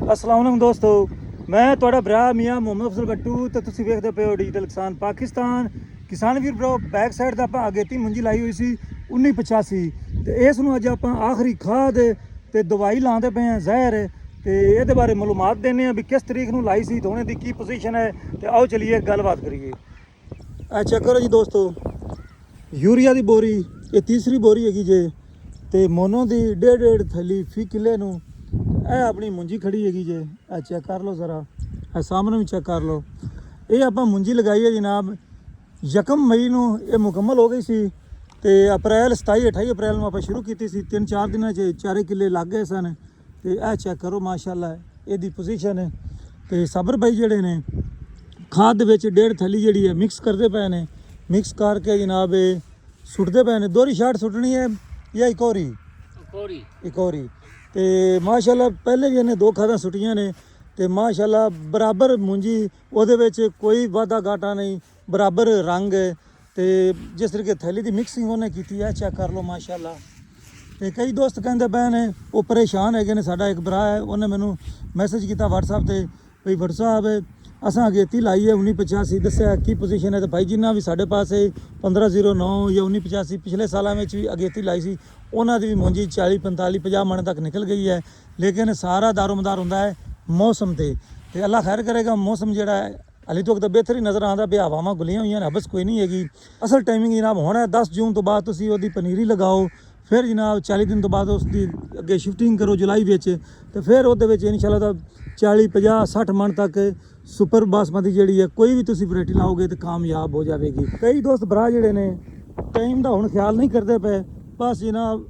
अस्सलाम वालेकुम दोस्तों, मैं ਤੁਹਾਡਾ ਭਰਾ ਮੀਆਂ ਮੁਹੰਮਦ ਅਫਜ਼ਲ ਬੱਟੂ ਤੇ ਤੁਸੀਂ ਵੇਖਦੇ ਪਏ ਹੋ ਡਿਜੀਟਲ ਕਿਸਾਨ ਪਾਕਿਸਤਾਨ। ਕਿਸਾਨ ਵੀਰ ਬ్రో ਬੈਕ ਸਾਈਡ ਦਾ ਆਪਾਂ ਅਗੇਤੀ ਮੁੰਜੀ ਲਾਈ ਹੋਈ ਸੀ 1985 ਤੇ ਇਸ ਨੂੰ ਅੱਜ ਆਪਾਂ ਆਖਰੀ ਖਾਦ ਤੇ ਦਵਾਈ ਲਾਉਂਦੇ ਪਏ ਆ ਜ਼ਹਿਰ ਤੇ ਇਹਦੇ ਬਾਰੇ ਮਾਲੂਮਾਤ ਦੇਣੇ ਆ ਵੀ ਕਿਸ ਤਰੀਕ ਨੂੰ ਲਾਈ ਸੀ, ਦੋਨੇ ਦੀ ਕੀ ਪੋਜੀਸ਼ਨ ਹੈ ਤੇ ਆਓ ਚਲੀਏ ਗੱਲਬਾਤ ਕਰੀਏ। ਆ ਚੈੱਕ ਕਰੋ ਜੀ ਦੋਸਤੋ, ਯੂਰੀਆ ਦੀ ਬੋਰੀ ਇਹ ਤੀਸਰੀ ਬੋਰੀ ਹੈਗੀ ਜੇ ਤੇ ਮੋਨੋ ਦੀ 1.5 ਥੈਲੀ ਫੀ ਕਿੱਲੇ ਨੂੰ ਇਹ ਆਪਣੀ ਮੁੰਜੀ ਖੜੀ ਹੈਗੀ ਜੇ। ਆ ਚੈੱਕ ਕਰ ਲਓ ਜ਼ਰਾ, ਇਹ ਸਾਹਮਣੇ ਵੀ ਚੈੱਕ ਕਰ ਲਓ। ਇਹ ਆਪਾਂ ਮੁੰਜੀ ਲਗਾਈ ਹੈ ਜਨਾਬ 1 ਮਈ ਨੂੰ, ਇਹ ਮੁਕੰਮਲ ਹੋ ਗਈ ਸੀ ਤੇ ਅਪ੍ਰੈਲ 27-28 ਅਪ੍ਰੈਲ ਨੂੰ ਆਪਾਂ ਸ਼ੁਰੂ ਕੀਤੀ ਸੀ। 3-4 ਦਿਨਾਂ 'ਚ 4 ਕਿੱਲੇ ਲੱਗ ਗਏ ਸਨ ਤੇ ਇਹ ਚੈੱਕ ਕਰੋ ਮਾਸ਼ਾਅੱਲਾ ਇਹਦੀ ਪੋਜੀਸ਼ਨ ਹੈ। ਤੇ ਸਬਰ ਭਾਈ ਜਿਹੜੇ ਨੇ ਖਾਦ ਦੇ ਵਿੱਚ 1.5 ਥੈਲੀ ਜਿਹੜੀ ਹੈ ਮਿਕਸ ਕਰਦੇ ਪਏ ਨੇ, ਮਿਕਸ ਕਰਕੇ ਜਨਾਬ ਇਹ ਸੁੱਟਦੇ ਪਏ ਨੇ। ਦੋਹਰੀ ਸ਼ਾਟ ਸੁੱਟਣੀ ਹੈ ਜਾਂ ਇੱਕ ਹੋਰੀ ਤੇ ਮਾਸ਼ਾਅੱਲਾ ਪਹਿਲੇ ਵੀ ਇਹਨੇ 2 ਖਾਦਾਂ ਸੁੱਟੀਆਂ ਨੇ ਤੇ ਮਾਸ਼ਾਅੱਲਾ ਬਰਾਬਰ ਮੁੰਜੀ, ਉਹਦੇ ਵਿੱਚ ਕੋਈ ਵਾਧਾ ਘਾਟਾ ਨਹੀਂ, ਬਰਾਬਰ ਰੰਗ ਤੇ ਜਿਸ ਤਰੀਕੇ ਥੈਲੀ ਦੀ ਮਿਕਸਿੰਗ ਉਹਨੇ ਕੀਤੀ ਹੈ ਚੈੱਕ ਕਰ ਲਓ ਮਾਸ਼ਾਅੱਲਾ। ਤੇ ਕਈ ਦੋਸਤ ਕਹਿੰਦੇ ਪਏ ਨੇ ਉਹ ਪਰੇਸ਼ਾਨ ਹੈਗੇ ਨੇ। ਸਾਡਾ ਇੱਕ ਭਰਾ ਹੈ, ਉਹਨੇ ਮੈਨੂੰ ਮੈਸੇਜ ਕੀਤਾ WhatsApp ਤੇ ਵੀ ਭੱਟ ਸਾਹਿਬ ਅਸਾਂ ਅਗੇਤੀ ਲਾਈ ਹੈ 1985, ਦੱਸਿਆ ਕੀ ਪੋਜੀਸ਼ਨ ਹੈ। ਤੇ ਭਾਈ ਜਿੰਨਾ ਵੀ ਸਾਡੇ ਪਾਸ 1509 ਜਾਂ 1985 ਪਿਛਲੇ ਸਾਲਾਂ ਵਿੱਚ ਵੀ ਅਗੇਤੀ ਲਾਈ ਸੀ ਉਹਨਾਂ ਦੀ ਵੀ ਮੁੰਜੀ 40-45-50 ਮਣ ਤੱਕ ਨਿਕਲ ਗਈ ਹੈ। ਲੇਕਿਨ ਸਾਰਾ ਦਾਰੋਮਦਾਰ ਹੁੰਦਾ ਹੈ ਮੌਸਮ ਤੇ ਅੱਲਾਹ ਖੈਰ ਕਰੇਗਾ। ਮੌਸਮ ਜਿਹੜਾ ਹੈ ਹਾਲੇ ਤੱਕ ਤਾਂ ਬਿਹਤਰ ਹੀ ਨਜ਼ਰ ਆਉਂਦਾ ਪਿਆ, ਹਵਾਵਾਂ ਗੁੱਲੀਆਂ ਹੋਈਆਂ ਨੇ, ਹਬਸ ਕੋਈ ਨਹੀਂ ਹੈਗੀ। ਅਸਲ ਟਾਈਮਿੰਗ ਜਨਾਬ ਹੁਣ ਹੈ 10 ਜੂਨ ਤੋਂ ਬਾਅਦ ਤੁਸੀਂ ਉਹਦੀ ਪਨੀਰੀ ਲਗਾਓ, ਫਿਰ ਜਨਾਬ 40 ਦਿਨ ਤੋਂ ਬਾਅਦ ਉਸ ਦੀ ਅੱਗੇ ਸ਼ਿਫਟਿੰਗ ਕਰੋ ਜੁਲਾਈ ਵਿੱਚ ਤੇ ਫਿਰ ਉਹਦੇ ਵਿੱਚ ਇਨਸ਼ਾਅੱਲਾ ਤਾਂ 40-50-60 ਮਣ ਤੱਕ ਸੁਪਰ ਬਾਸਮਤੀ ਜਿਹੜੀ ਹੈ ਕੋਈ ਵੀ ਤੁਸੀਂ ਵੈਰਾਈਟੀ ਲਾਓਗੇ ਤਾਂ ਕਾਮਯਾਬ ਹੋ ਜਾਵੇਗੀ। ਕਈ ਦੋਸਤ ਭਰਾ ਜਿਹੜੇ ਨੇ ਟਾਈਮ ਦਾ ਹੁਣ ਖਿਆਲ ਨਹੀਂ ਕਰਦੇ ਪਏ, ਬਸ ਜਨਾਬ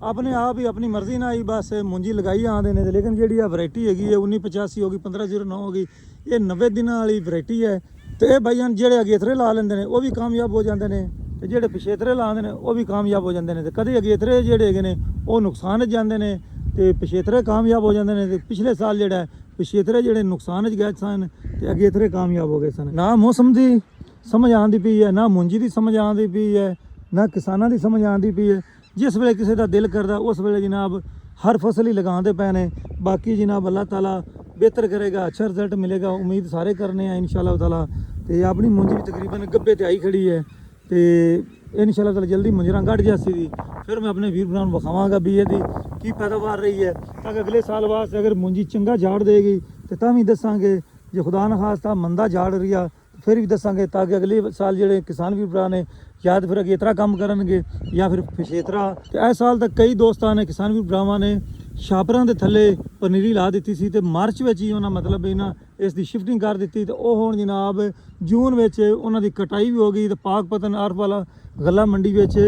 ਆਪਣੇ ਆਪ ਹੀ ਆਪਣੀ ਮਰਜ਼ੀ ਨਾਲ ਹੀ ਬਸ ਮੁੰਜੀ ਲਗਾਈ ਆਉਂਦੇ ਨੇ। ਲੇਕਿਨ ਜਿਹੜੀ ਆ ਵੈਰਾਈਟੀ ਹੈਗੀ ਹੈ 1985 ਹੋ ਗਈ, 1509 ਹੋ ਗਈ, ਇਹ 90 ਦਿਨਾਂ ਵਾਲੀ ਵੈਰਾਈਟੀ ਹੈ। ਤੇ ਇਹ ਭਾਈਆਂ ਜਿਹੜੇ ਅਗੇਤਰੇ ਲਾ ਲੈਂਦੇ ਨੇ ਉਹ ਵੀ ਕਾਮਯਾਬ ਹੋ ਜਾਂਦੇ ਨੇ ਤੇ ਜਿਹੜੇ ਪਿਛੇਤਰੇ ਲਾਉਂਦੇ ਨੇ ਉਹ ਵੀ ਕਾਮਯਾਬ ਹੋ ਜਾਂਦੇ ਨੇ। ਤੇ ਕਦੇ ਅਗੇਤਰੇ ਜਿਹੜੇ ਹੈਗੇ ਨੇ ਉਹ ਨੁਕਸਾਨ 'ਚ ਜਾਂਦੇ ਨੇ ਤੇ ਪਿਛੇਤਰੇ ਕਾਮਯਾਬ ਹੋ ਜਾਂਦੇ ਨੇ। ਤੇ ਪਿਛਲੇ ਸਾਲ ਜਿਹੜਾ ਪਿਛੇਤਰੇ ਜਿਹੜੇ ਨੁਕਸਾਨ 'ਚ ਗਏ ਸਨ ਤੇ ਅਗੇਤਰੇ ਕਾਮਯਾਬ ਹੋ ਗਏ ਸਨ। ਨਾ ਮੌਸਮ ਦੀ ਸਮਝ ਆਉਂਦੀ ਪਈ ਹੈ, ਨਾ ਮੁੰਜੀ ਦੀ ਸਮਝ ਆਉਂਦੀ ਪਈ ਹੈ, ਨਾ ਕਿਸਾਨਾਂ ਦੀ ਸਮਝ ਆਉਂਦੀ ਪਈ ਹੈ। ਜਿਸ ਵੇਲੇ ਕਿਸੇ ਦਾ ਦਿਲ ਕਰਦਾ ਉਸ ਵੇਲੇ ਜਨਾਬ ਹਰ ਫਸਲ ਹੀ ਲਗਾਉਂਦੇ ਪਏ ਨੇ। ਬਾਕੀ ਜਨਾਬ ਅੱਲਾਹ ਤਾਲਾ ਬਿਹਤਰ ਕਰੇਗਾ, ਅੱਛਾ ਰਿਜ਼ਲਟ ਮਿਲੇਗਾ, ਉਮੀਦ ਸਾਰੇ ਕਰਨੇ ਆ ਇਨਸ਼ਾਅੱਲਾ ਤਾਲਾ। ਤੇ ਆਪਣੀ ਮੁੰਜੀ ਵੀ ਤਕਰੀਬਨ ਗੱਬੇ ਤੇ ਆਈ ਖੜੀ ਹੈ ਤੇ ਇਨਸ਼ਾਅੱਲਾ ਤਾਲਾ ਜਲਦੀ ਮੁੰਜਰਾਂ ਕੱਢ ਜਾਸੀ ਦੀ ਫਿਰ ਮੈਂ ਆਪਣੇ ਵੀਰ ਭਰਾਵਾਂ ਨੂੰ ਵਿਖਾਵਾਂਗਾ ਵੀ ਇਹਦੀ ਕੀ ਪੈਦਾਵਾਰ ਰਹੀ ਹੈ, ਤਾਂ ਕਿ ਅਗਲੇ ਸਾਲ ਵਾਸਤੇ ਅਗਰ ਮੁੰਜੀ ਚੰਗਾ ਝਾੜ ਦੇਗੀ ਤੇ ਤਾਂ ਵੀ ਦੱਸਾਂਗੇ, ਜੇ ਖੁਦਾ ਨਾ ਖਾਸਤਾ ਮੰਦਾ ਝਾੜ ਰਿਹਾ ਫਿਰ ਵੀ ਦੱਸਾਂਗੇ, ਤਾਂ ਕਿ ਅਗਲੇ ਸਾਲ ਜਿਹੜੇ ਕਿਸਾਨ ਵੀਰ ਭਰਾ ਨੇ ਜਾਂ ਫਿਰ ਅਗੇਤਰਾ ਕੰਮ ਕਰਨਗੇ ਜਾਂ ਫਿਰ ਪਿਛੇਤਰਾ। ਤੇ ਇਸ ਸਾਲ ਤੱਕ ਕਈ ਦੋਸਤਾਂ ਨੇ ਕਿਸਾਨ ਵੀਰ ਭਰਾਵਾਂ ਨੇ ਛਾਪਰਾਂ ਦੇ ਥੱਲੇ ਪਨੀਰੀ ਲਾ ਦਿੱਤੀ ਸੀ ਤੇ ਮਾਰਚ ਵਿੱਚ ਹੀ ਉਹਨਾਂ ਮਤਲਬ ਇਹਨਾਂ ਇਸ ਦੀ ਸ਼ਿਫਟਿੰਗ ਕਰ ਦਿੱਤੀ ਤੇ ਉਹ ਹੁਣ ਜਨਾਬ ਜੂਨ ਵਿੱਚ ਉਹਨਾਂ ਦੀ ਕਟਾਈ ਵੀ ਹੋ ਗਈ ਤੇ ਪਾਕ ਪਤਨ ਆਰਫ ਵਾਲਾ ਗੱਲਾ ਮੰਡੀ ਵਿੱਚ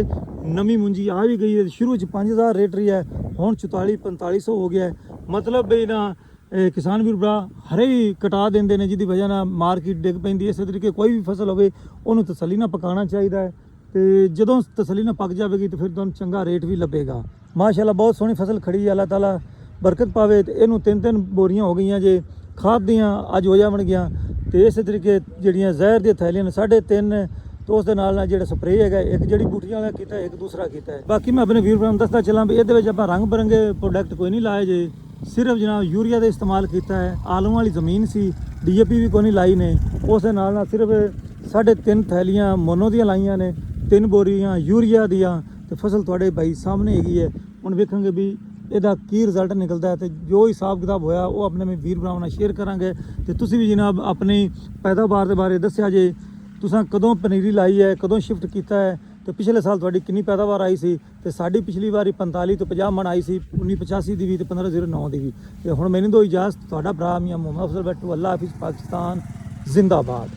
ਨਵੀਂ ਮੁੰਜੀ ਆ ਵੀ ਗਈ ਹੈ। ਸ਼ੁਰੂ 'ਚ 5000 ਰੇਟ ਰਹੀ ਹੈ, ਹੁਣ 44-4500 ਹੋ ਗਿਆ ਹੈ। ਮਤਲਬ ਇਹਨਾਂ ਕਿਸਾਨ ਵੀਰ ਭਰਾ ਹਰੇ ਹੀ ਕਟਾ ਦਿੰਦੇ ਨੇ, ਜਿਹਦੀ ਵਜ੍ਹਾ ਨਾਲ ਮਾਰਕੀਟ ਡਿੱਗ ਪੈਂਦੀ ਹੈ। ਇਸੇ ਤਰੀਕੇ ਕੋਈ ਵੀ ਫਸਲ ਹੋਵੇ ਉਹਨੂੰ ਤਸੱਲੀ ਨਾਲ ਪਕਾਉਣਾ ਚਾਹੀਦਾ ਹੈ ਤੇ ਜਦੋਂ ਤਸੱਲੀ ਨਾਲ ਪੱਕ ਜਾਵੇਗੀ ਤਾਂ ਫਿਰ ਤੁਹਾਨੂੰ ਚੰਗਾ ਰੇਟ ਵੀ ਲੱਭੇਗਾ। ਮਾਸ਼ਾਅੱਲਾ ਬਹੁਤ ਸੋਹਣੀ ਫਸਲ ਖੜੀ ਹੈ, ਅੱਲਾਹ ਤਾਲਾ ਬਰਕਤ ਪਾਵੇ। ਤੇ ਇਹਨੂੰ 3-3 ਬੋਰੀਆਂ ਹੋ ਗਈਆਂ ਜੇ ਖਾਦ ਦੀਆਂ, ਅੱਜ ਹੋ ਜਾਵਣਗੀਆਂ। ਤੇ ਇਸੇ ਤਰੀਕੇ ਜਿਹੜੀਆਂ ਜ਼ਹਿਰ ਦੀਆਂ ਥੈਲੀਆਂ ਨੇ 3.5 ਤੇ ਉਸ ਦੇ ਨਾਲ ਜਿਹੜਾ ਸਪਰੇਅ ਹੈਗਾ, ਇੱਕ ਜਿਹੜੀ ਬੂਟੀਆਂ ਵਾਲਾ ਕੀਤਾ, ਇੱਕ ਦੂਸਰਾ ਕੀਤਾ ਹੈ। ਬਾਕੀ ਮੈਂ ਆਪਣੇ ਵੀਰ ਭਰਾਵਾਂ ਨੂੰ ਦੱਸਦਾ ਚੱਲਾਂ ਵੀ ਇਹਦੇ ਵਿੱਚ ਆਪਾਂ ਰੰਗ ਬਰੰਗੇ ਪ੍ਰੋਡਕਟ ਕੋਈ ਨਹੀਂ ਲਾਏ ਜੇ, ਸਿਰਫ ਜਨਾਬ ਯੂਰੀਆ ਦਾ ਇਸਤੇਮਾਲ ਕੀਤਾ ਹੈ। ਆਲੂਆਂ ਵਾਲੀ ਜ਼ਮੀਨ ਸੀ, DAP ਵੀ ਕੋਈ ਨਹੀਂ ਲਾਈ ਨੇ, ਉਸ ਦੇ ਨਾਲ ਸਿਰਫ 3.5 ਥੈਲੀਆਂ ਮੋਨੋ ਦੀਆਂ ਲਾਈਆਂ ਨੇ, 3 ਬੋਰੀਆਂ ਯੂਰੀਆ ਦੀਆਂ ਤੇ ਫਸਲ ਤੁਹਾਡੇ ਭਾਈ ਸਾਹਮਣੇ ਹੈਗੀ ਹੈ। ਹੁਣ ਵੇਖਾਂਗੇ ਵੀ ਇਹਦਾ ਕੀ ਰਿਜ਼ਲਟ ਨਿਕਲਦਾ ਹੈ ਤੇ ਜੋ ਹਿਸਾਬ ਕਿਤਾਬ ਹੋਇਆ ਉਹ ਆਪਣੇ ਵੀਰ ਭਰਾਵਾਂ ਨਾਲ ਸ਼ੇਅਰ ਕਰਾਂਗੇ। ਤੇ ਤੁਸੀਂ ਵੀ ਜਨਾਬ ਆਪਣੀ ਪੈਦਾਵਾਰ ਦੇ ਬਾਰੇ ਦੱਸਿਆ ਜੇ, ਤੁਸੀਂ ਕਦੋਂ ਪਨੀਰੀ ਲਾਈ ਹੈ, ਕਦੋਂ ਸ਼ਿਫਟ ਕੀਤਾ ਹੈ ਤੇ ਪਿਛਲੇ ਸਾਲ ਤੁਹਾਡੀ ਕਿੰਨੀ ਪੈਦਾਵਾਰ ਆਈ ਸੀ। ਤੇ ਸਾਡੀ ਪਿਛਲੀ ਵਾਰੀ 45 ਤੋਂ 50 ਮਣ ਆਈ ਸੀ 1985 ਦੀ ਵੀ ਤੇ 1509 ਦੀ ਵੀ। ਤੇ ਹੁਣ ਮੈਨੂੰ ਦੋ ਇਜਾਜ਼ਤ, ਤੁਹਾਡਾ ਭਰਾ ਮੀਆਂ ਮੁਹੰਮਦ ਅਫਜ਼ਲ ਬੱਟੂ। ਅੱਲਾਹ ਹਾਫਿਜ਼, ਪਾਕਿਸਤਾਨ ਜ਼ਿੰਦਾਬਾਦ।